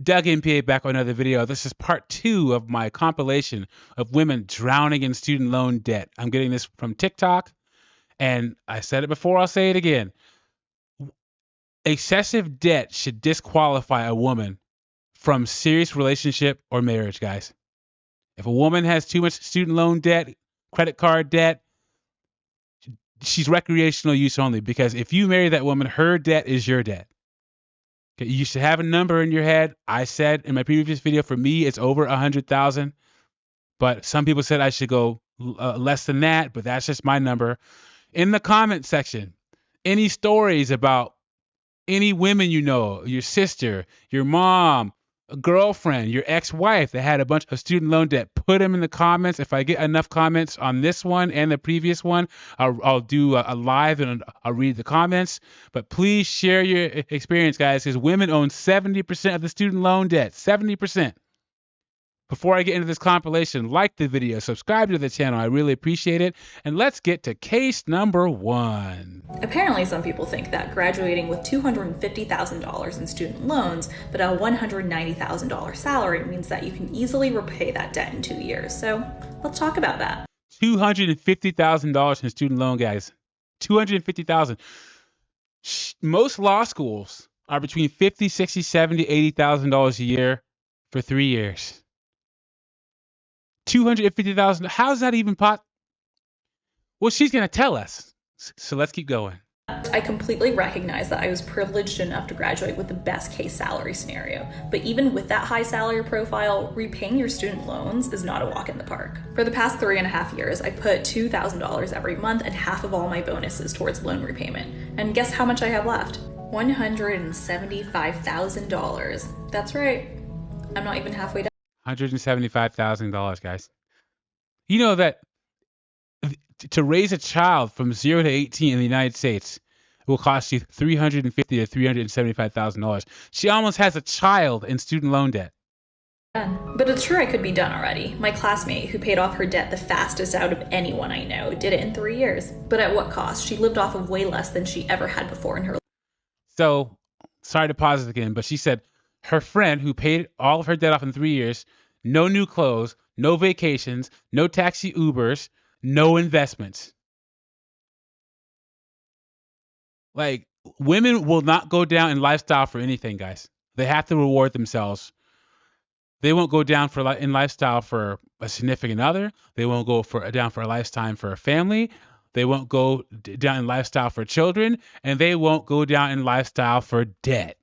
Doug MPA back on another video. This is part 2 of my compilation of women drowning in student loan debt. I'm getting this from TikTok, and I said it before, I'll say it again. Excessive debt should disqualify a woman from serious relationship or marriage, guys. If a woman has too much student loan debt, credit card debt, she's recreational use only, because if you marry that woman, her debt is your debt. You should have a number in your head. I said in my previous video, for me, it's over 100,000. But some people said I should go less than that, but that's just my number. In the comment section, any stories about any women you know, your sister, your mom, a girlfriend, your ex-wife that had a bunch of student loan debt, put them in the comments. If I get enough comments on this one and the previous one, I'll do a live and I'll read the comments. But please share your experience, guys, because women own 70% of the student loan debt. 70%. Before I get into this compilation, like the video, subscribe to the channel. I really appreciate it. And let's get to case number 1. Apparently, some people think that graduating with $250,000 in student loans but a $190,000 salary means that you can easily repay that debt in 2 years. So let's talk about that. $250,000 in student loan, guys. $250,000. Most law schools are between $50,000, $60,000, $70,000, $80,000 a year for 3 years. $250,000. How's that even pot? Well, she's going to tell us. So let's keep going. I completely recognize that I was privileged enough to graduate with the best case salary scenario. But even with that high salary profile, repaying your student loans is not a walk in the park. For the past 3.5 years, I put $2,000 every month and half of all my bonuses towards loan repayment. And guess how much I have left? $175,000. That's right. I'm not even halfway done. $175,000, guys. You know that to raise a child from 0 to 18 in the United States will cost you $350,000 to $375,000. She almost has a child in student loan debt. But it's true I could be done already. My classmate, who paid off her debt the fastest out of anyone I know, did it in 3 years. But at what cost? She lived off of way less than she ever had before in her life. So, sorry to pause it again, but she said her friend who paid all of her debt off in 3 years, no new clothes, no vacations, no taxi Ubers, no investments. Like, women will not go down in lifestyle for anything, guys. They have to reward themselves. They won't go down in lifestyle for a significant other. They won't go down for a lifetime for a family. They won't go down in lifestyle for children, and they won't go down in lifestyle for debt.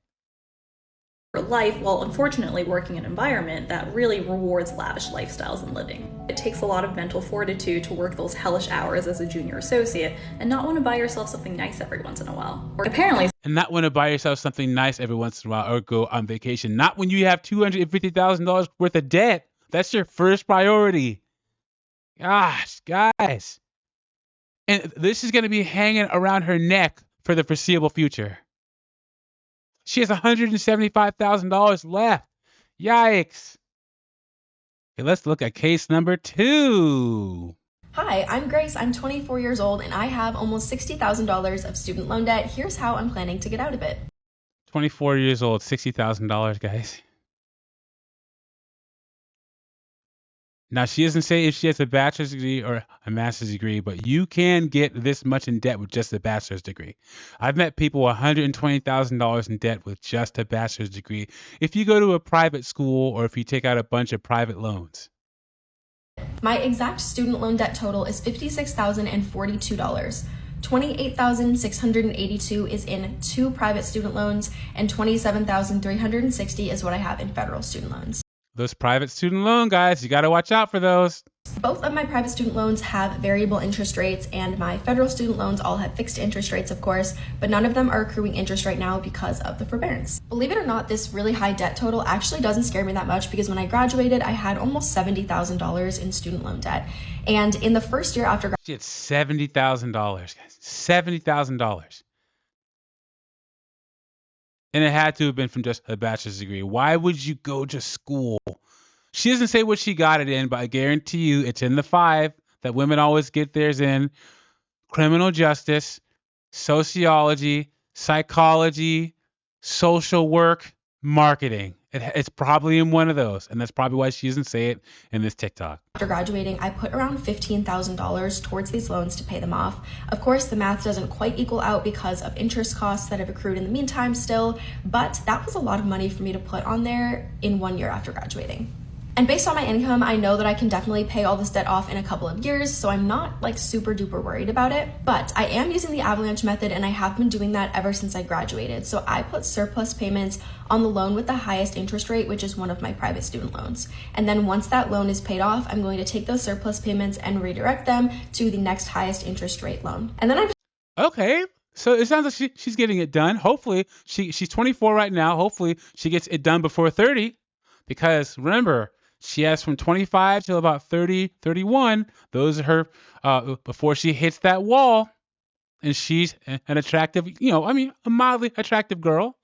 Life, while unfortunately working in an environment that really rewards lavish lifestyles and living. It takes a lot of mental fortitude to work those hellish hours as a junior associate and not want to buy yourself something nice every once in a while. Or apparently, and not want to buy yourself something nice every once in a while or go on vacation. Not when you have $250,000 worth of debt. That's your first priority. Gosh, guys. And this is going to be hanging around her neck for the foreseeable future. She has $175,000 left. Yikes. Okay, let's look at case number 2. Hi, I'm Grace. I'm 24 years old and I have almost $60,000 of student loan debt. Here's how I'm planning to get out of it. 24 years old, $60,000, guys. Now, she doesn't say if she has a bachelor's degree or a master's degree, but you can get this much in debt with just a bachelor's degree. I've met people $120,000 in debt with just a bachelor's degree if you go to a private school or if you take out a bunch of private loans. My exact student loan debt total is $56,042. $28,682 is in 2 private student loans and $27,360 is what I have in federal student loans. Those private student loan guys, you got to watch out for those. Both of my private student loans have variable interest rates and my federal student loans all have fixed interest rates, of course, but none of them are accruing interest right now because of the forbearance. Believe it or not, this really high debt total actually doesn't scare me that much because when I graduated, I had almost $70,000 in student loan debt. And in the first year after she had $70,000, guys. $70,000. And it had to have been from just a bachelor's degree. Why would you go to school? She doesn't say what she got it in, but I guarantee you it's in the 5 that women always get theirs in. Criminal justice, sociology, psychology, social work, marketing. It's probably in one of those, and that's probably why she doesn't say it in this TikTok. After graduating, I put around $15,000 towards these loans to pay them off. Of course, the math doesn't quite equal out because of interest costs that have accrued in the meantime still, but that was a lot of money for me to put on there in 1 year after graduating. And based on my income, I know that I can definitely pay all this debt off in a couple of years, so I'm not like super duper worried about it. But I am using the avalanche method, and I have been doing that ever since I graduated. So I put surplus payments on the loan with the highest interest rate, which is one of my private student loans. And then once that loan is paid off, I'm going to take those surplus payments and redirect them to the next highest interest rate loan. And then Okay. So it sounds like she's getting it done. Hopefully, she's 24 right now. Hopefully, she gets it done before 30. Because remember, she has from 25 till about 30, 31. Those are her before she hits that wall. And she's an attractive, a mildly attractive girl.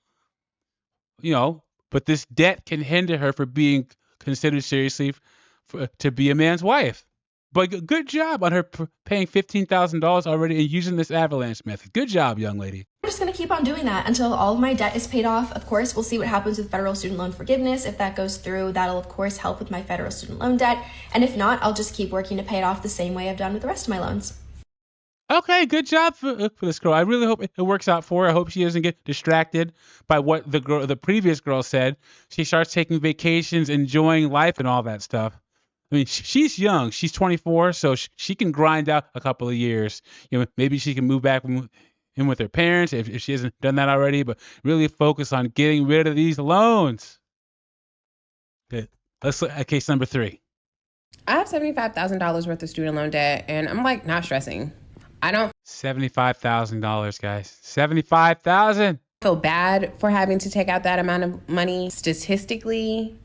But this debt can hinder her for being considered seriously to be a man's wife. But good job on her paying $15,000 already and using this avalanche method. Good job, young lady. I'm just going to keep on doing that until all of my debt is paid off. Of course, we'll see what happens with federal student loan forgiveness. If that goes through, that'll of course help with my federal student loan debt. And if not, I'll just keep working to pay it off the same way I've done with the rest of my loans. Okay, good job for this girl. I really hope it works out for her. I hope she doesn't get distracted by what the previous girl said. She starts taking vacations, enjoying life, and all that stuff. I mean, she's young. She's 24, so she can grind out a couple of years. Maybe she can move back in with her parents if she hasn't done that already. But really focus on getting rid of these loans. Good. Let's look at case number 3. I have $75,000 worth of student loan debt, and I'm like not stressing. I don't $75,000, guys. $75,000. feel bad for having to take out that amount of money. Statistically,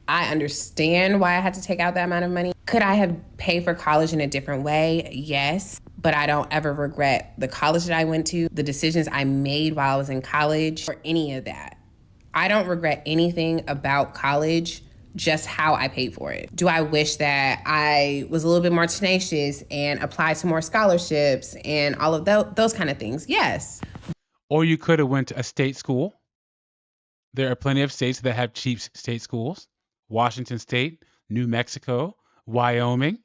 I understand why I had to take out that amount of money. Could I have paid for college in a different way? Yes. But I don't ever regret the college that I went to, the decisions I made while I was in college, or any of that. I don't regret anything about college, just how I paid for it. Do I wish that I was a little bit more tenacious and applied to more scholarships and all of those kind of things? Yes. Or you could have went to a state school. There are plenty of states that have cheap state schools. Washington State, New Mexico, Wyoming,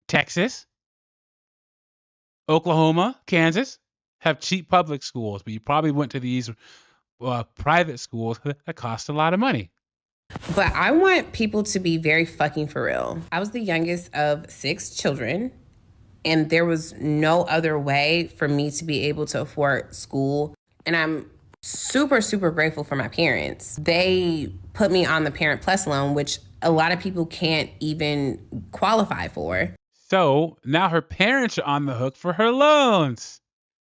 Texas, Oklahoma, Kansas have cheap public schools, but you probably went to these private schools that cost a lot of money. But I want people to be very fucking for real. I was the youngest of 6 children, and there was no other way for me to be able to afford school. And I'm super, super grateful for my parents. They put me on the Parent Plus loan, which a lot of people can't even qualify for. So now her parents are on the hook for her loans.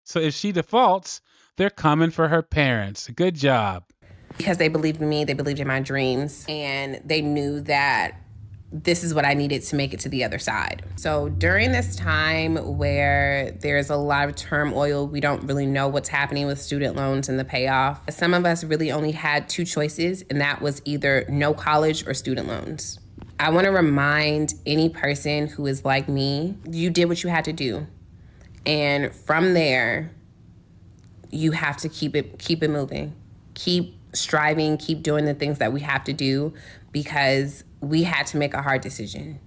So if she defaults, they're coming for her parents. Good job. Because they believed in me, they believed in my dreams, and they knew that this is what I needed to make it to the other side. So during this time where there's a lot of turmoil, we don't really know what's happening with student loans and the payoff. Some of us really only had 2 choices, and that was either no college or student loans. I want to remind any person who is like me, you did what you had to do. And from there, you have to keep it moving. Keep striving, keep doing the things that we have to do, because we had to make a hard decision.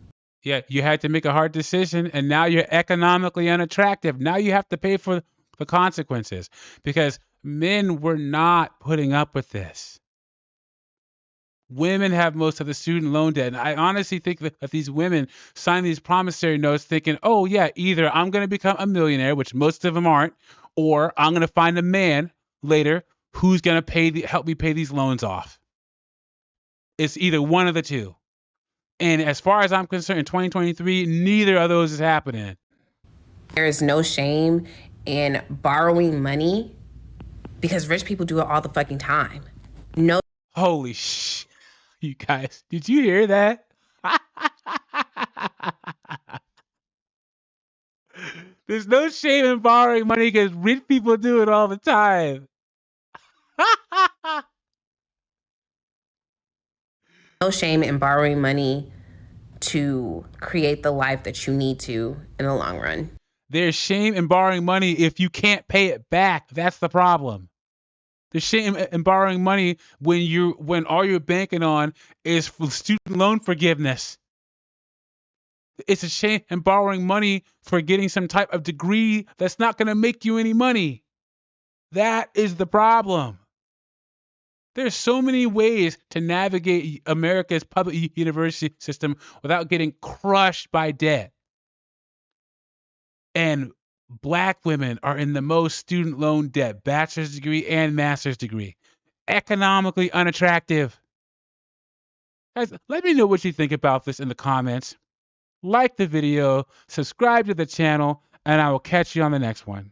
Yeah, you had to make a hard decision, and now you're economically unattractive. Now you have to pay for the consequences because men were not putting up with this. Women have most of the student loan debt. And I honestly think that these women sign these promissory notes thinking, oh, yeah, either I'm going to become a millionaire, which most of them aren't, or I'm going to find a man later who's going to help me pay these loans off. It's either one of the two. And as far as I'm concerned, in 2023, neither of those is happening. There is no shame in borrowing money because rich people do it all the fucking time. No. Holy shit. You guys, did you hear that? There's no shame in borrowing money because rich people do it all the time. No shame in borrowing money to create the life that you need to in the long run. There's shame in borrowing money if you can't pay it back. That's the problem. There's shame in borrowing money when all you're banking on is for student loan forgiveness. It's a shame in borrowing money for getting some type of degree that's not going to make you any money. That is the problem. There's so many ways to navigate America's public university system without getting crushed by debt. And Black women are in the most student loan debt, bachelor's degree and master's degree. Economically unattractive. Guys, let me know what you think about this in the comments. Like the video, subscribe to the channel, and I will catch you on the next one.